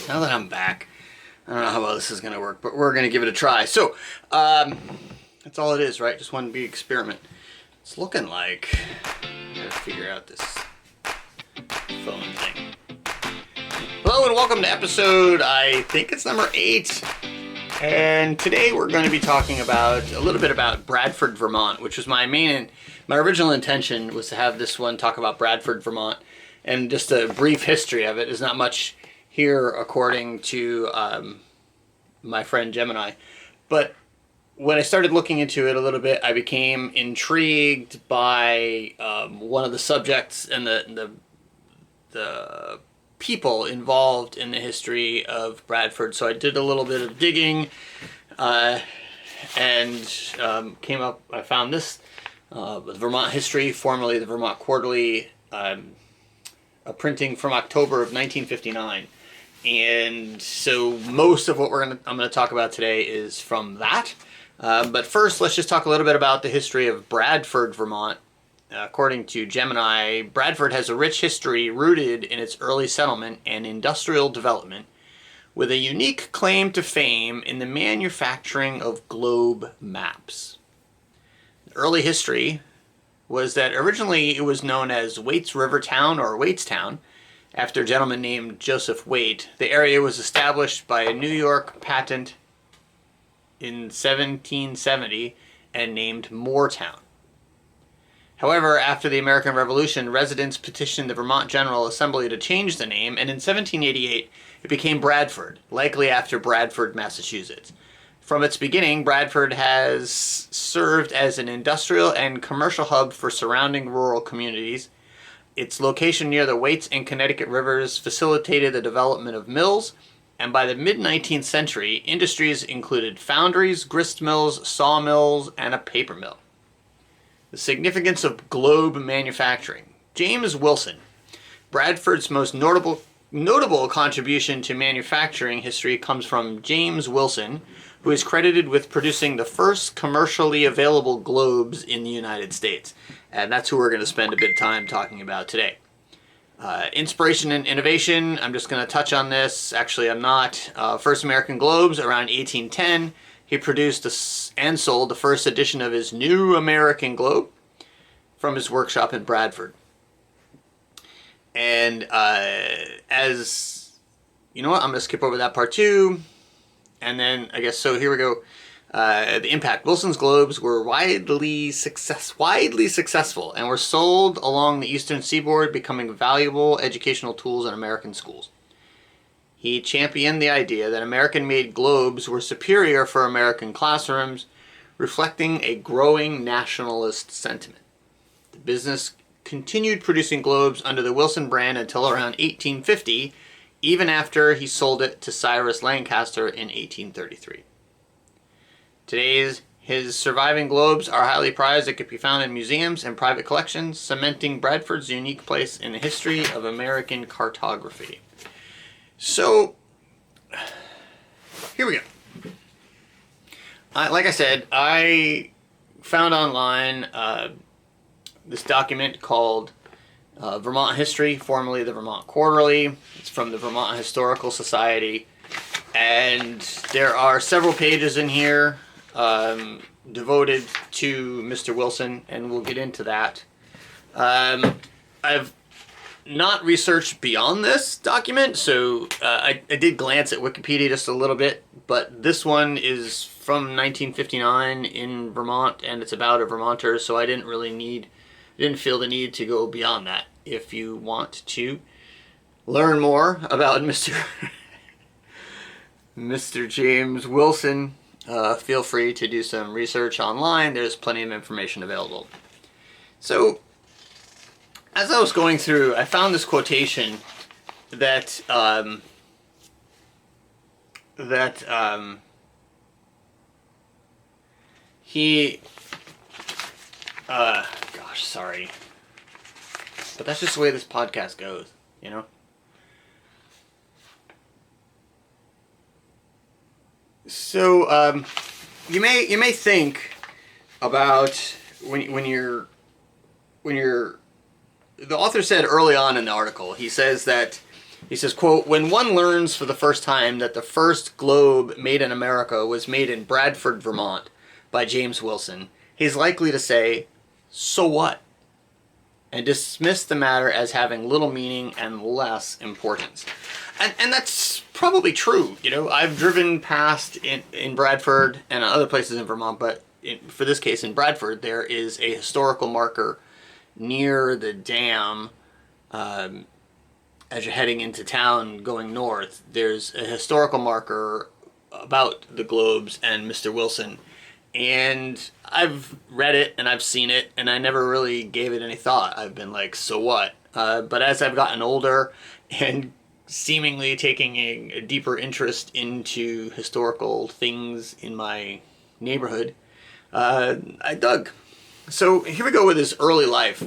Now that I'm back, I don't know how well this is going to work, but we're going to give it a try. So, that's all it is, right? Just one big experiment. It's looking like... I gotta figure out this phone thing. Hello and welcome to episode, I think it's number 8. And today we're going to be talking about a little bit about Bradford, Vermont, which was my original intention was to have this one talk about Bradford, Vermont. And just a brief history of it. There's not much here according to my friend Gemini. But when I started looking into it a little bit, I became intrigued by one of the subjects and the people involved in the history of Bradford. So I did a little bit of digging and came up, I found this, Vermont History, formerly the Vermont Quarterly, a printing from October of 1959. And so most of what I'm going to talk about today is from that. But first, let's just talk a little bit about the history of Bradford, Vermont. According to Gemini, Bradford has a rich history rooted in its early settlement and industrial development, with a unique claim to fame in the manufacturing of globe maps. Early history was that originally it was known as Waits River Town or Waitstown, after a gentleman named Joseph Waite. The area was established by a New York patent in 1770 and named Moortown. However, after the American Revolution, residents petitioned the Vermont General Assembly to change the name, and in 1788 it became Bradford, likely after Bradford, Massachusetts. From its beginning, Bradford has served as an industrial and commercial hub for surrounding rural communities. Its location near the Waits and Connecticut rivers facilitated the development of mills, and by the mid-19th century, industries included foundries, grist mills, sawmills, and a paper mill. The significance of globe manufacturing. James Wilson, Bradford's most notable contribution to manufacturing history comes from James Wilson, who is credited with producing the first commercially available globes in the United States. And that's who we're going to spend a bit of time talking about today. Inspiration and innovation, I'm just going to touch on this. Actually, I'm not. First American globes, around 1810. He produced and sold the first edition of his New American Globe from his workshop in Bradford. And as, you know what, I'm going to skip over that part too. And then, I guess, so here we go. The impact. Wilson's globes were widely successful and were sold along the eastern seaboard, becoming valuable educational tools in American schools. He championed the idea that American-made globes were superior for American classrooms, reflecting a growing nationalist sentiment. The business continued producing globes under the Wilson brand until around 1850, even after he sold it to Cyrus Lancaster in 1833. His surviving globes are highly prized and can be found in museums and private collections, cementing Bradford's unique place in the history of American cartography. So, here we go. Like I said, I found online this document called Vermont History, formerly the Vermont Quarterly. It's from the Vermont Historical Society. And there are several pages in here devoted to Mr. Wilson, and we'll get into that. I've not researched beyond this document, so I did glance at Wikipedia just a little bit, but this one is from 1959 in Vermont, and it's about a Vermonter, so I didn't feel the need to go beyond that. If you want to learn more about Mr. James Wilson, feel free to do some research online. There's plenty of information available. So, as I was going through, I found this quotation that he, gosh, sorry, but that's just the way this podcast goes, you know? So, you may think about when you're the author said early on in the article, he says that He says, quote, "When one learns for the first time that the first globe made in America was made in Bradford, Vermont by James Wilson, he's likely to say, 'So what?' and dismiss the matter as having little meaning and less importance." And that's probably true. You know, I've driven past in Bradford and other places in Vermont, but for this case in Bradford, there is a historical marker near the dam. As you're heading into town going north, there's a historical marker about the globes and Mr. Wilson. And I've read it and I've seen it and I never really gave it any thought. I've been like, so what? But as I've gotten older and seemingly taking a deeper interest into historical things in my neighborhood, I dug. So here we go with his early life.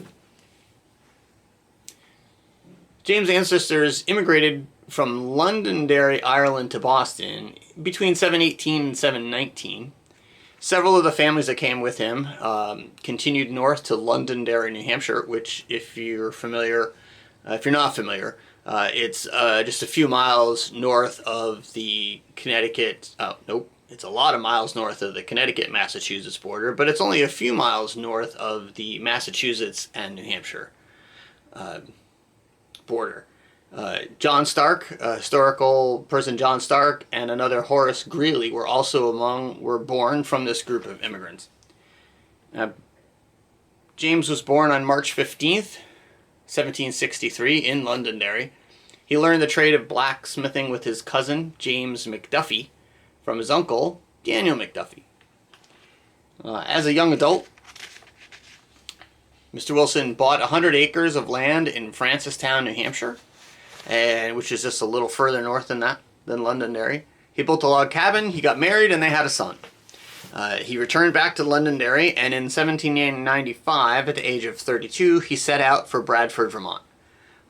James' ancestors immigrated from Londonderry, Ireland to Boston between 718 and 719. Several of the families that came with him continued north to Londonderry, New Hampshire, which, if you're familiar, if you're not familiar, it's just a few miles north of the Connecticut, nope, it's a lot of miles north of the Connecticut-Massachusetts border, but it's only a few miles north of the Massachusetts and New Hampshire border. John Stark, historical person John Stark, and another Horace Greeley were born from this group of immigrants. James was born on March 15th, 1763 in Londonderry. He learned the trade of blacksmithing with his cousin James McDuffie from his uncle Daniel McDuffie. As a young adult, Mr. Wilson bought 100 acres of land in Francistown, New Hampshire, which is just a little further north than Londonderry. He built a log cabin, he got married, and they had a son. He returned back to Londonderry, and in 1795, at the age of 32, he set out for Bradford, Vermont.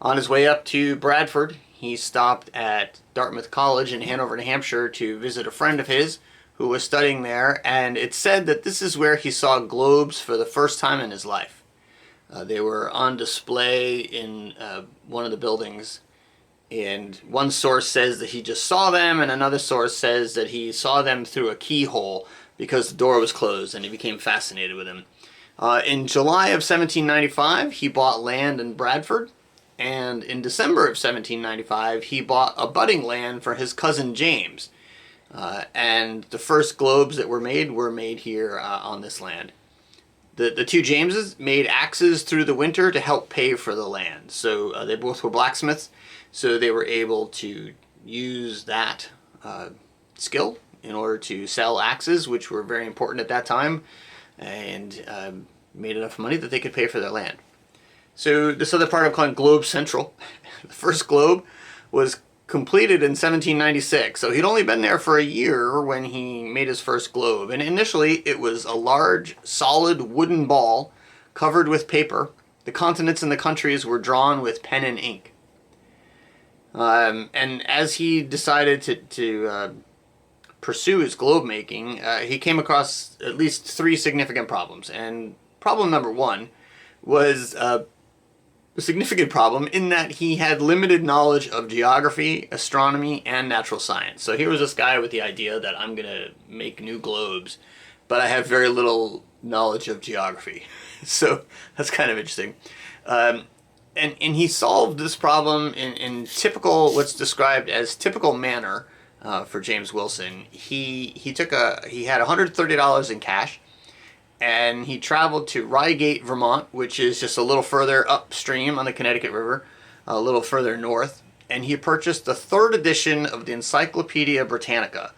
On his way up to Bradford, he stopped at Dartmouth College in Hanover, New Hampshire to visit a friend of his who was studying there, and it's said that this is where he saw globes for the first time in his life. They were on display in one of the buildings, and one source says that he just saw them, and another source says that he saw them through a keyhole because the door was closed, and he became fascinated with them. In July of 1795, he bought land in Bradford, and in December of 1795, he bought abutting land for his cousin James. And the first globes that were made here on this land. The two Jameses made axes through the winter to help pay for the land. So they both were blacksmiths, so they were able to use that skill in order to sell axes, which were very important at that time, and made enough money that they could pay for their land. So this other part I'm calling Globe Central. The first globe was completed in 1796, so he'd only been there for a year when he made his first globe. And initially it was a large, solid wooden ball covered with paper. The continents and the countries were drawn with pen and ink. And as he decided to pursue his globe making, he came across at least three significant problems. And problem number one was a significant problem in that he had limited knowledge of geography, astronomy, and natural science. So here was this guy with the idea that I'm going to make new globes, but I have very little knowledge of geography. So that's kind of interesting. And he solved this problem in typical, what's described as typical manner for James Wilson. He had $130 in cash, and he traveled to Reigate, Vermont, which is just a little further upstream on the Connecticut River, a little further north, and he purchased the third edition of the Encyclopedia Britannica,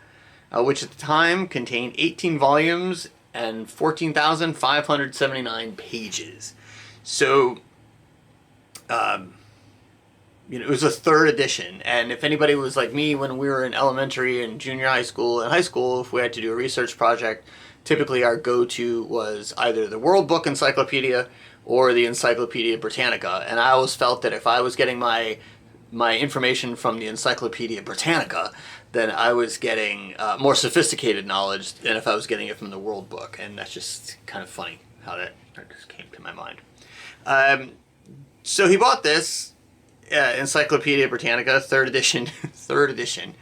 which at the time contained 18 volumes and 14,579 pages. So, it was a third edition, and if anybody was like me when we were in elementary and junior high school and high school, if we had to do a research project, typically our go-to was either the World Book Encyclopedia or the Encyclopedia Britannica. And I always felt that if I was getting my information from the Encyclopedia Britannica, then I was getting more sophisticated knowledge than if I was getting it from the World Book. And that's just kind of funny how that just came to my mind. So he bought this, Encyclopedia Britannica, third edition, third edition.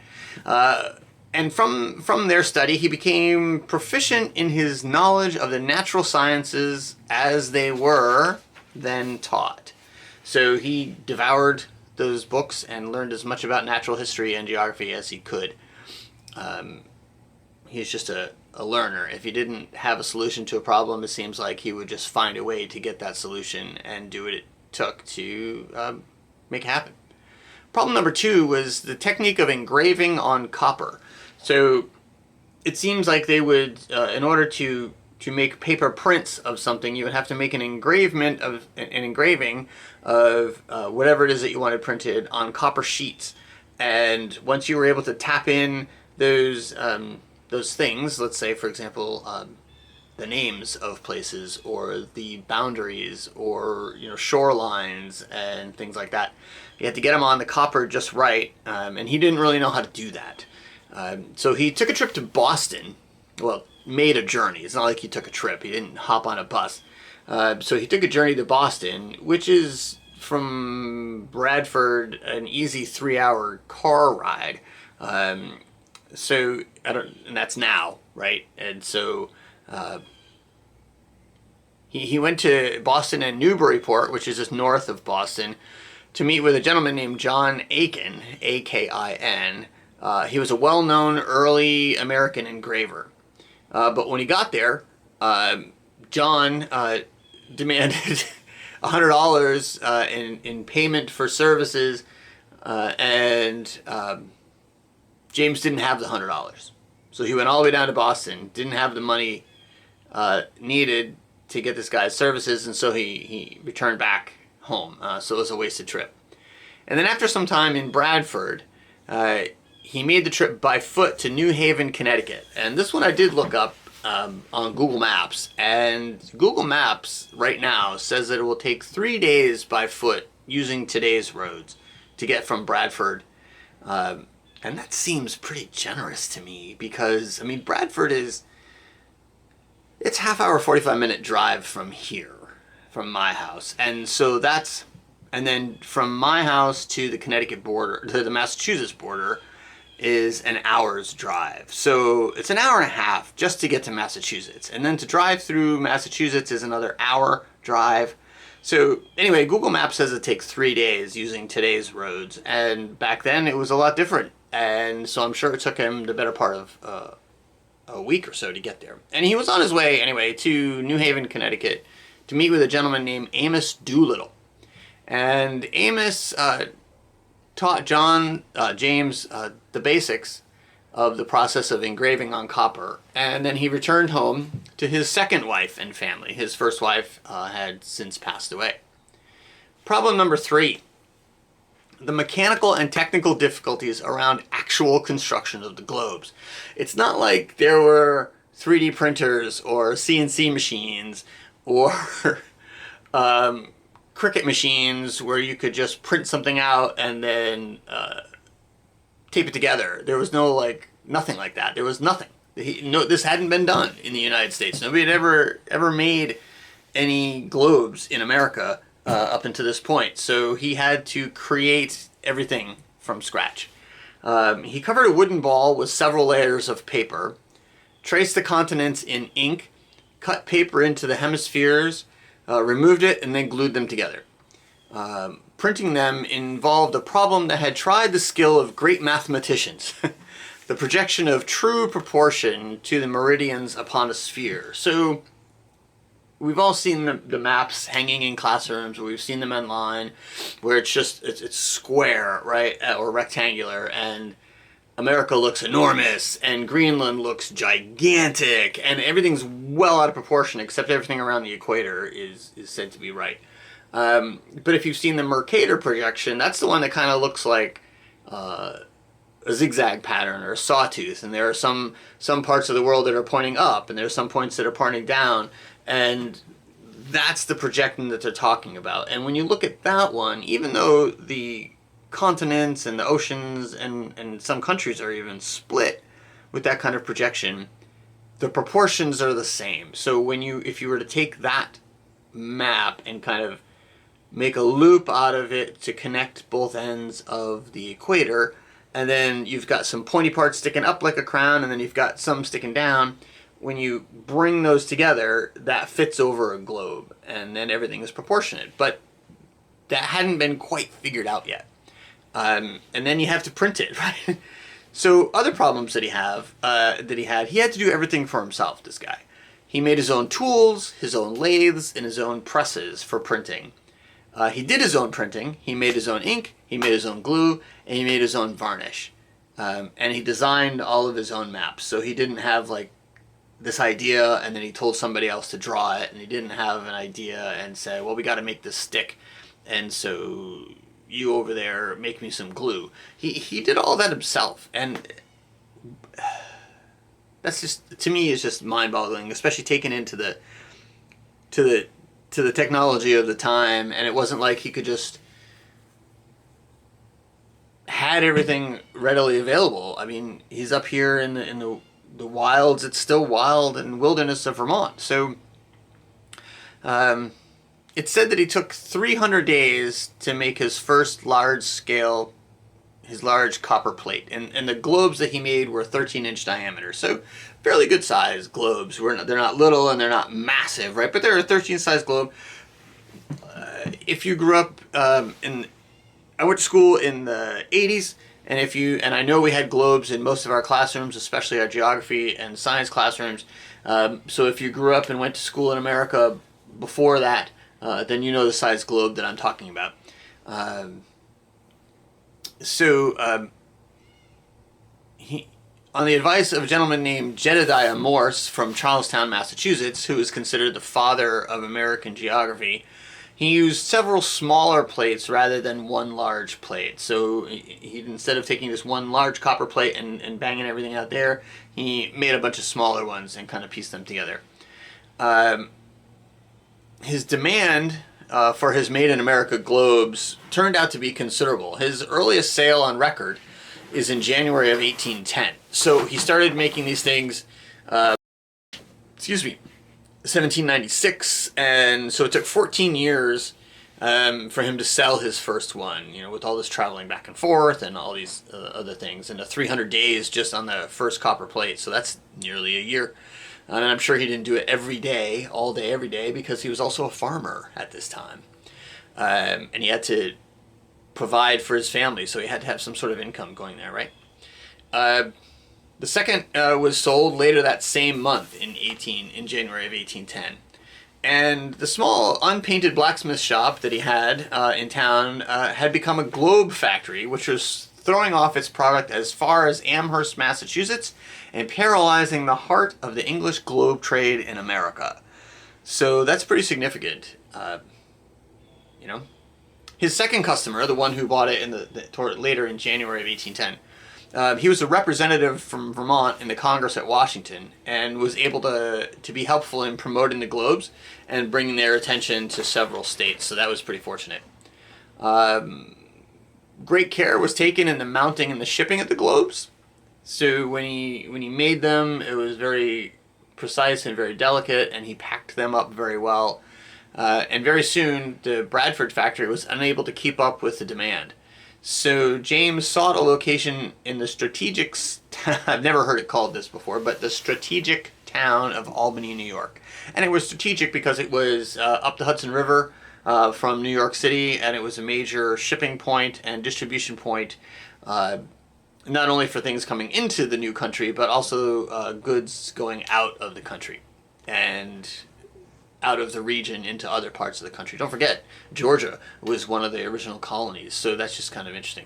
And from their study, he became proficient in his knowledge of the natural sciences as they were then taught. So he devoured those books and learned as much about natural history and geography as he could. He's just a learner. If he didn't have a solution to a problem, it seems like he would just find a way to get that solution and do what it took to make it happen. Problem number 2 was the technique of engraving on copper. So it seems like they would, in order to make paper prints of something, you would have to make an engraving of whatever it is that you wanted printed on copper sheets. And once you were able to tap in those things, let's say, for example, the names of places or the boundaries or shorelines and things like that, you had to get them on the copper just right, and he didn't really know how to do that. So he took a trip to Boston. Well, made a journey. It's not like he took a trip. He didn't hop on a bus. So he took a journey to Boston, which is from Bradford an easy 3-hour car ride. So and that's now, right? And so he went to Boston and Newburyport, which is just north of Boston, to meet with a gentleman named John Aiken, Akin. He was a well-known early American engraver. But when he got there, John demanded $100 in payment for services, and James didn't have the $100. So he went all the way down to Boston, didn't have the money needed to get this guy's services, and so he returned back home. So it was a wasted trip. And then after some time in Bradford, he made the trip by foot to New Haven, Connecticut. And this one I did look up on Google Maps. And Google Maps right now says that it will take 3 days by foot using today's roads to get from Bradford. And that seems pretty generous to me because, Bradford it's half hour, 45-minute drive from here, from my house. And so and then from my house to the Connecticut border, to the Massachusetts border, is an hour's drive. So it's an hour and a half just to get to Massachusetts. And then to drive through Massachusetts is another hour drive. So anyway, Google Maps says it takes 3 days using today's roads. And back then it was a lot different. And so I'm sure it took him the better part of a week or so to get there. And he was on his way anyway to New Haven, Connecticut to meet with a gentleman named Amos Doolittle. And Amos taught James the basics of the process of engraving on copper, and then he returned home to his second wife and family. His first wife had since passed away. Problem number 3, the mechanical and technical difficulties around actual construction of the globes. It's not like there were 3D printers or CNC machines or Cricut machines where you could just print something out and then tape it together. There was nothing like that. There was nothing. This hadn't been done in the United States. Nobody had ever made any globes in America up until this point. So he had to create everything from scratch. He covered a wooden ball with several layers of paper, traced the continents in ink, cut paper into the hemispheres, removed it, and then glued them together. Printing them involved a problem that had tried the skill of great mathematicians, the projection of true proportion to the meridians upon a sphere. So we've all seen the maps hanging in classrooms, or we've seen them online, where it's square, right, or rectangular, and America looks enormous, and Greenland looks gigantic, and everything's well out of proportion, except everything around the equator is said to be right. But if you've seen the Mercator projection, that's the one that kind of looks like a zigzag pattern or a sawtooth, and there are some parts of the world that are pointing up, and there are some points that are pointing down, and that's the projection that they're talking about. And when you look at that one, even though the continents and the oceans and some countries are even split with that kind of projection, the proportions are the same. So if you were to take that map and kind of make a loop out of it to connect both ends of the equator, and then you've got some pointy parts sticking up like a crown, and then you've got some sticking down. When you bring those together, that fits over a globe, and then everything is proportionate. But that hadn't been quite figured out yet. And then you have to print it, right? So other problems that he had, he had to do everything for himself, this guy. He made his own tools, his own lathes, and his own presses for printing. He did his own printing. He made his own ink, he made his own glue, and he made his own varnish. And he designed all of his own maps. So he didn't have like this idea and then he told somebody else to draw it, and he didn't have an idea and say, well, we got to make this stick, and so you over there make me some glue. He did all that himself, and that's just, to me, is just mind-boggling, especially taken into the technology of the time. And it wasn't like he could just had everything readily available. I mean, he's up here in the wilds. It's still wild and wilderness of Vermont. So it's said that he took 300 days to make his first large copper plate. And the globes that he made were 13-inch diameter. So fairly good size globes. They're not little and they're not massive, right? But they're a 13-size globe. If you grew up I went to school in the 80s, and I know we had globes in most of our classrooms, especially our geography and science classrooms. So if you grew up and went to school in America before that, then you know the size globe that I'm talking about. He, on the advice of a gentleman named Jedediah Morse from Charlestown, Massachusetts, who is considered the father of American geography, he used several smaller plates rather than one large plate. So he instead of taking this one large copper plate and banging everything out there, he made a bunch of smaller ones and kind of pieced them together. His demand for his Made in America globes turned out to be considerable. His earliest sale on record is in January of 1810. So he started making these things, 1796, and so it took 14 years for him to sell his first one, with all this traveling back and forth and all these other things, and 300 days just on the first copper plate, so that's nearly a year. And I'm sure he didn't do it every day, all day, every day, because he was also a farmer at this time. And he had to provide for his family, so he had to have some sort of income going there, right? The second was sold later that same month in January of 1810. And the small unpainted blacksmith shop that he had in town had become a globe factory, which was throwing off its product as far as Amherst, Massachusetts, and paralyzing the heart of the English globe trade in America. So that's pretty significant. His second customer, the one who bought it later in January of 1810, he was a representative from Vermont in the Congress at Washington and was able to be helpful in promoting the globes and bringing their attention to several states. So that was pretty fortunate. Great care was taken in the mounting and the shipping of the globes. So when he made them, it was very precise and very delicate, and he packed them up very well. And very soon, the Bradford factory was unable to keep up with the demand. So James sought a location in the strategic, I've never heard it called this before, but the strategic town of Albany, New York. And it was strategic because it was up the Hudson River from New York City, and it was a major shipping point and distribution point, not only for things coming into the new country, but also goods going out of the country and out of the region into other parts of the country. Don't forget, Georgia was one of the original colonies, so that's just kind of interesting.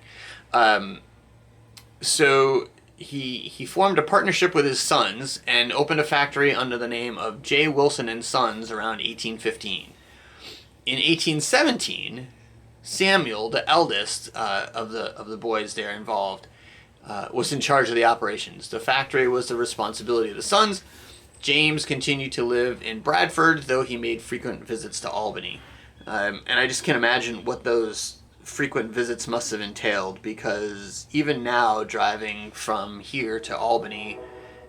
So he formed a partnership with his sons and opened a factory under the name of J. Wilson and Sons around 1815. In 1817, Samuel, the eldest of the boys there involved, was in charge of the operations. The factory was the responsibility of the sons. James continued to live in Bradford, though he made frequent visits to Albany. And I just can't imagine what those frequent visits must have entailed, because even now, driving from here to Albany,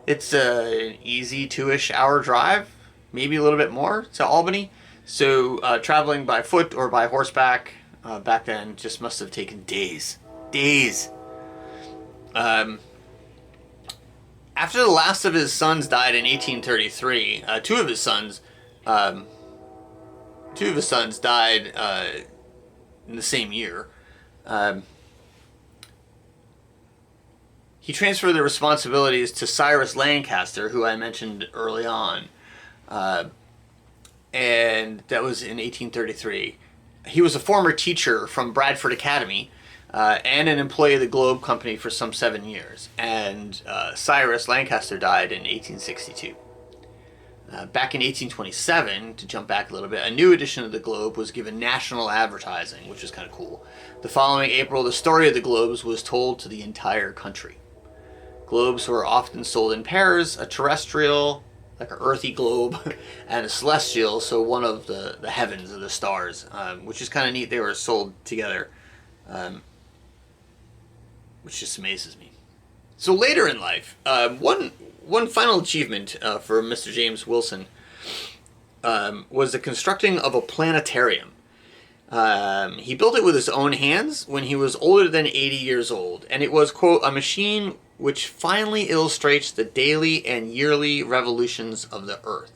it's an easy 2-ish hour drive, maybe a little bit more, to Albany. So traveling by foot or by horseback back then just must have taken days. Days. After the last of his sons died in 1833, two of his sons died in the same year. He transferred the responsibilities to Cyrus Lancaster, who I mentioned early on, and that was in 1833. He was a former teacher from Bradford Academy and an employee of the Globe Company for some 7 years. And Cyrus Lancaster died in 1862. Back in 1827, to jump back a little bit, a new edition of the Globe was given national advertising, which was kind of cool. The following April, the story of the globes was told to the entire country. Globes were often sold in pairs, a terrestrial, like an earthy globe, and a celestial, so one of the heavens of the stars, which is kind of neat. They were sold together, which just amazes me. So later in life, one final achievement for Mr. James Wilson was the constructing of a planetarium. He built it with his own hands when he was older than 80 years old, and it was, quote, a machine which finally illustrates the daily and yearly revolutions of the Earth.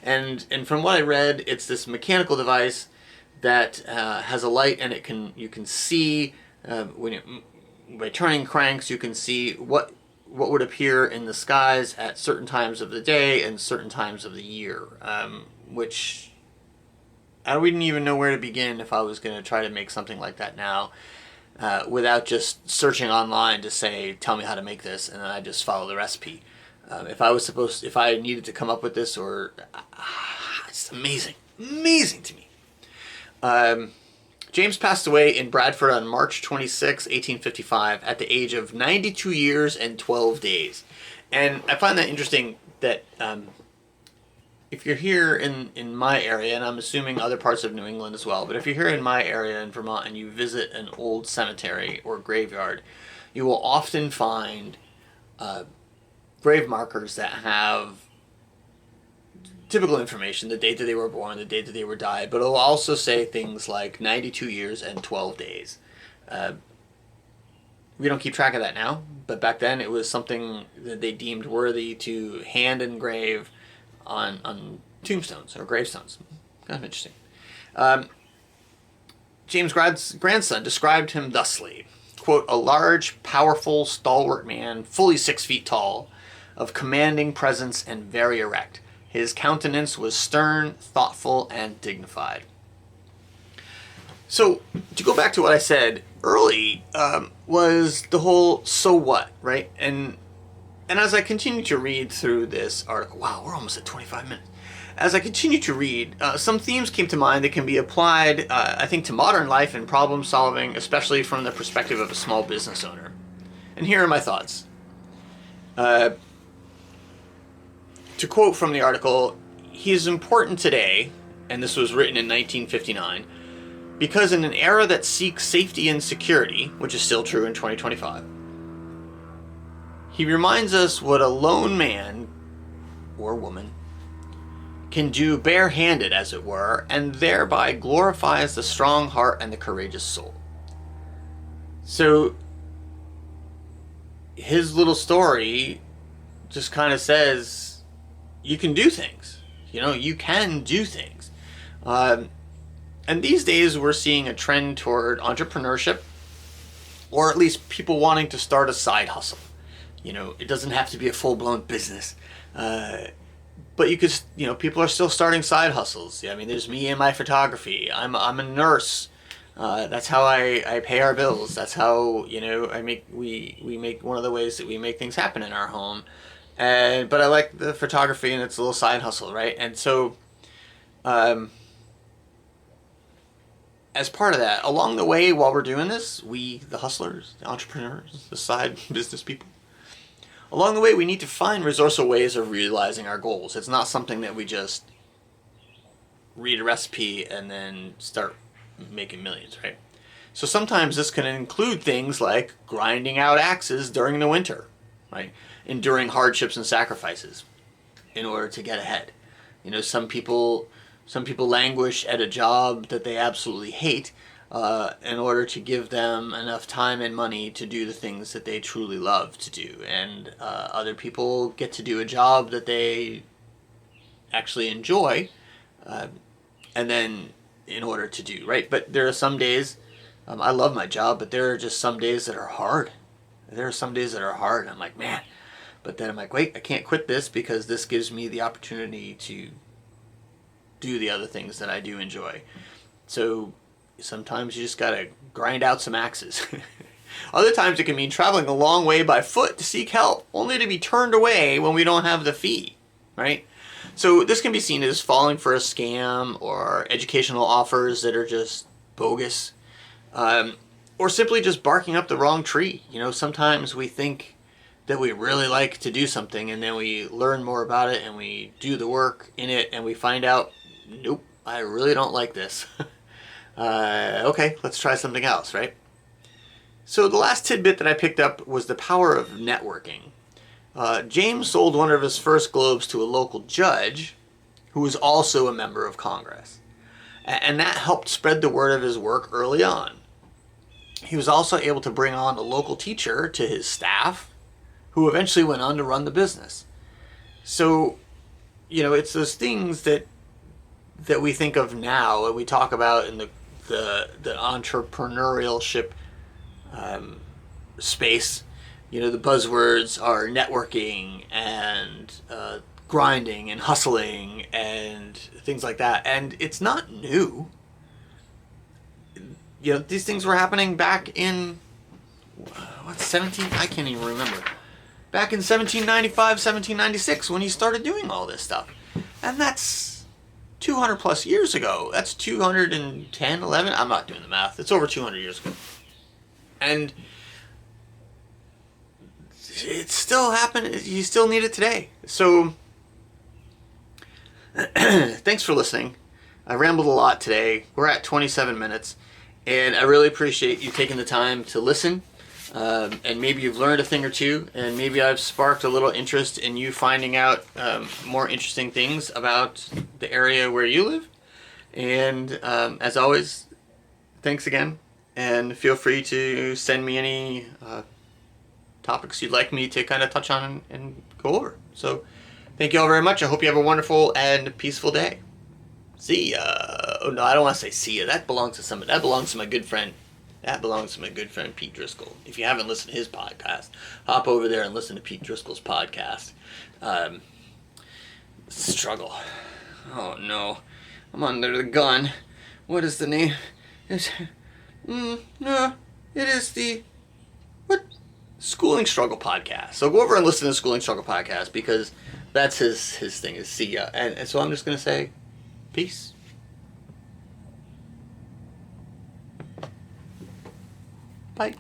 And from what I read, it's this mechanical device that has a light, and you can see by turning cranks, you can see what would appear in the skies at certain times of the day and certain times of the year, which I wouldn't even know where to begin if I was going to try to make something like that now, without just searching online to say, tell me how to make this, and then I just follow the recipe. If I needed to come up with this, it's amazing to me. James passed away in Bradford on March 26, 1855, at the age of 92 years and 12 days. And I find that interesting that if you're here in my area, and I'm assuming other parts of New England as well, but if you're here in my area in Vermont and you visit an old cemetery or graveyard, you will often find grave markers that have typical information, the date that they were born, the date that they were died, but it'll also say things like 92 years and 12 days. We don't keep track of that now, but back then it was something that they deemed worthy to hand engrave on tombstones or gravestones. Kind of interesting. James' grandson described him thusly, quote, a large, powerful, stalwart man, fully 6 feet tall, of commanding presence and very erect. His countenance was stern, thoughtful, and dignified. So, to go back to what I said early, was the whole so what, right? And as I continue to read through this article, wow, we're almost at 25 minutes. As I continue to read, some themes came to mind that can be applied, I think, to modern life and problem solving, especially from the perspective of a small business owner. And here are my thoughts. To quote from the article, he is important today, and this was written in 1959, because in an era that seeks safety and security, which is still true in 2025, he reminds us what a lone man, or woman, can do barehanded, as it were, and thereby glorifies the strong heart and the courageous soul. So, his little story just kind of says, you can do things. You can do things. And these days we're seeing a trend toward entrepreneurship, or at least people wanting to start a side hustle. It doesn't have to be a full-blown business. But you could, people are still starting side hustles. I mean, there's me and my photography. I'm a nurse. That's how I pay our bills. That's how, we make one of the ways that we make things happen in our home. But I like the photography, and it's a little side hustle, right? And so, as part of that, along the way while we're doing this, we, the hustlers, the entrepreneurs, the side business people, along the way we need to find resourceful ways of realizing our goals. It's not something that we just read a recipe and then start making millions, right? So sometimes this can include things like grinding out axes during the winter, right? Enduring hardships and sacrifices in order to get ahead. Some people Some people languish at a job that they absolutely hate in order to give them enough time and money to do the things that they truly love to do. And other people get to do a job that they actually enjoy, and then in order to do, right? But there are some days, I love my job, but there are just some days that are hard. There are some days that are hard. I'm like, man. But then I'm like, wait, I can't quit this because this gives me the opportunity to do the other things that I do enjoy. So sometimes you just gotta grind out some axes. Other times it can mean traveling a long way by foot to seek help, only to be turned away when we don't have the fee, right? So this can be seen as falling for a scam or educational offers that are just bogus, or simply just barking up the wrong tree. You know, sometimes we think that we really like to do something, and then we learn more about it and we do the work in it and we find out, nope, I really don't like this. Okay, let's try something else, right? So the last tidbit that I picked up was the power of networking. James sold one of his first globes to a local judge who was also a member of Congress. And that helped spread the word of his work early on. He was also able to bring on a local teacher to his staff who eventually went on to run the business. So, you know, it's those things that we think of now and we talk about in the entrepreneurship space. You know, the buzzwords are networking and grinding and hustling and things like that. And it's not new. You know, these things were happening back in, I can't even remember. Back in 1795, 1796 when he started doing all this stuff. And that's 200 plus years ago. That's 210, 11. I'm not doing the math. It's over 200 years ago. And it's still happening. You still need it today. So thanks for listening. I rambled a lot today. We're at 27 minutes. And I really appreciate you taking the time to listen. And maybe you've learned a thing or two, and maybe I've sparked a little interest in you finding out more interesting things about the area where you live. And as always, thanks again, and feel free to send me any topics you'd like me to kind of touch on and go over. So thank you all very much. I hope you have a wonderful and peaceful day. See ya. Oh no, I don't want to say see ya. That belongs to somebody. That belongs to my good friend. That belongs to my good friend Pete Driscoll. If you haven't listened to his podcast, hop over there and listen to Pete Driscoll's podcast. Struggle. Oh no, I'm under the gun. What is the name? No, it is the Schooling Struggle podcast. So go over and listen to the Schooling Struggle podcast because that's his thing is see ya. And so I'm just gonna say, peace. Bye.